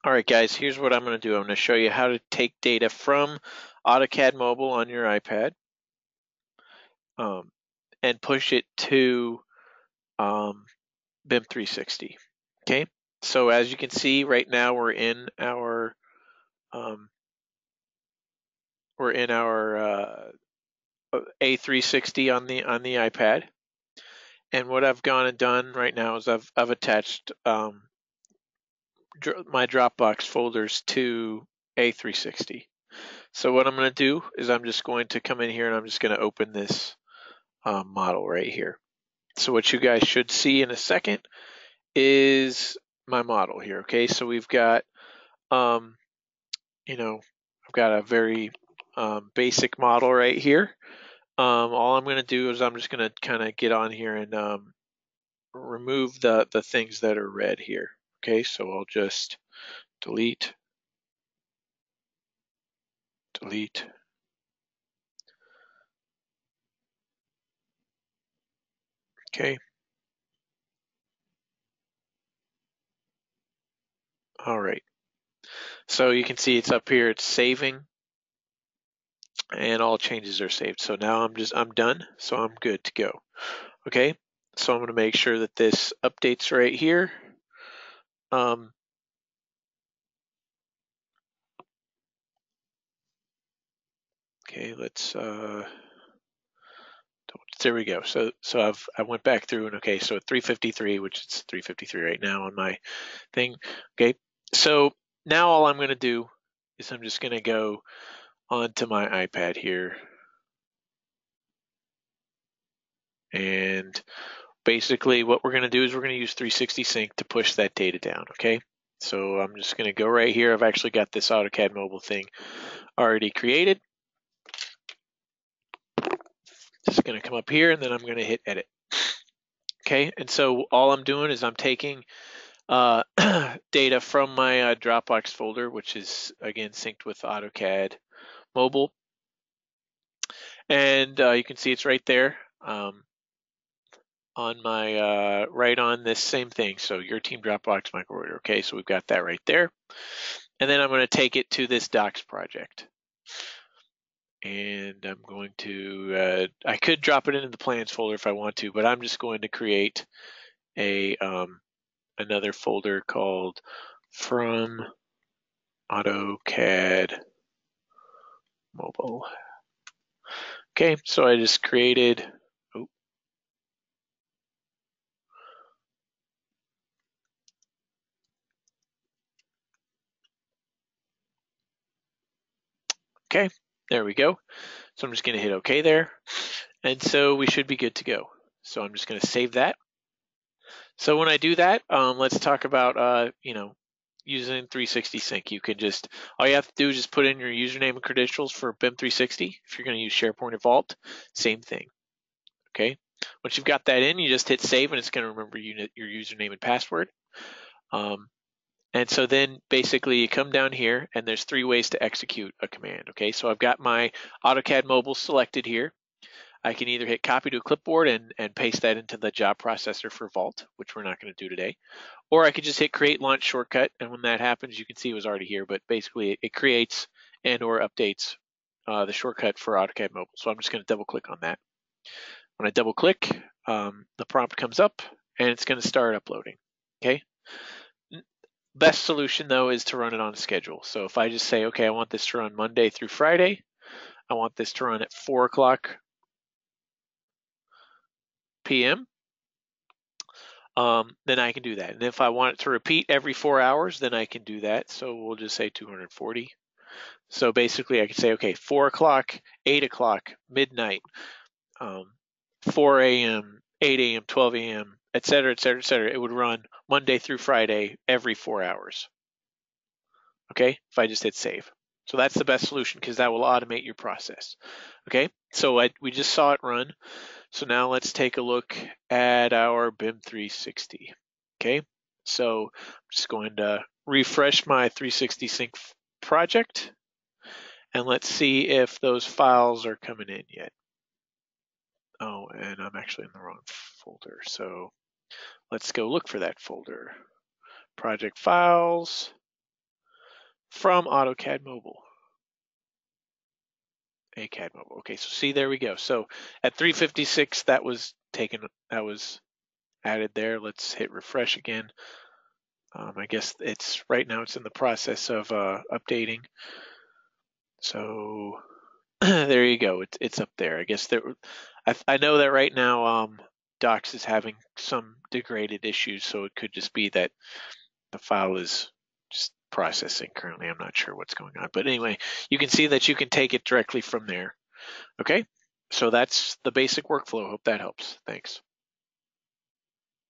All right, guys, here's what I'm going to do. I'm going to show you how to take data from AutoCAD Mobile on your iPad um, and push it to BIM 360. Okay, so as you can see right now, um, we're in our A360 on the iPad, and what I've gone and done right now is I've attached my Dropbox folders to A360. So what I'm going to do is I'm just going to come in here and I'm just going to open this model right here. So what you guys should see in a second is my model here. Okay, so we've got, um, I've got a very basic model right here. All I'm going to do is I'm just going to kind of get on here and remove the things that are red here. Okay, so I'll just delete, delete. Okay, all right. So you can see it's up here. It's saving, and all changes are saved. So now I'm done. So I'm good to go. Okay. So I'm going to make sure that this updates right here. Um, okay, there we go. So I went back through and okay, so at 353, which it's 353 right now on my thing. Okay. So now all I'm going to do is I'm just going to go onto my iPad here, and basically what we're going to do is we're going to use 360 Sync to push that data down. Okay. So I'm just going to go right here. I've actually got this AutoCAD mobile thing already created. Just going to come up here and then I'm going to hit edit. Okay, and so all I'm doing is I'm taking uh, data from my Dropbox folder, which is again synced with AutoCAD Mobile, and you can see it's right there on my right on this same thing. So your team Dropbox microreader. Okay, so we've got that right there, and then I'm going to take it to this Docs project. And I'm going to, I could drop it into the plans folder if I want to, but I'm just going to create a another folder called from AutoCAD Mobile. Okay, so I just created, oh, okay, there we go. So I'm just going to hit OK there. And so we should be good to go. So I'm just going to save that. So when I do that, let's talk about, using 360 Sync. You can just, all you have to do is just put in your username and credentials for BIM 360. If you're going to use SharePoint or Vault, same thing. Okay. Once you've got that in, you just hit save and it's going to remember your username and password. Um, and so then basically you come down here and there's three ways to execute a command. Okay. So I've got my AutoCAD Mobile selected here. I can either hit copy to a clipboard and paste that into the job processor for Vault, which we're not going to do today. Or I could just hit create launch shortcut. And when that happens, you can see it was already here, but basically it creates and or updates the shortcut for AutoCAD Mobile. So I'm just going to double click on that. When I double click, the prompt comes up and it's going to start uploading. Okay. Best solution though is to run it on a schedule. So if I just say, okay, I want this to run Monday through Friday, I want this to run at 4 o'clock p.m., then I can do that. And if I want it to repeat every 4 hours, then I can do that. So we'll just say 240. So basically, I can say, okay, 4 o'clock, 8 o'clock, midnight, 4 a.m., 8 a.m., 12 a.m., et cetera, et cetera, et cetera. It would run Monday through Friday every 4 hours. Okay, if I just hit save. So that's the best solution because that will automate your process. Okay, so we just saw it run. So now let's take a look at our BIM 360. Okay, so I'm just going to refresh my 360 Sync project and let's see if those files are coming in yet. Oh, and I'm actually in the wrong folder. So let's go look for that folder. Project files. from AutoCAD Mobile. AutoCAD Mobile. Okay, so see, there we go. So at 3:56, that was added there. Let's hit refresh again. I guess it's right now. It's in the process of updating. So there you go. It's up there. I guess I know that right now Docs is having some degraded issues, so it could just be that the file is just processing currently. I'm not sure what's going on, but anyway, you can see that you can take it directly from there. Okay, so that's the basic workflow. Hope that helps. Thanks.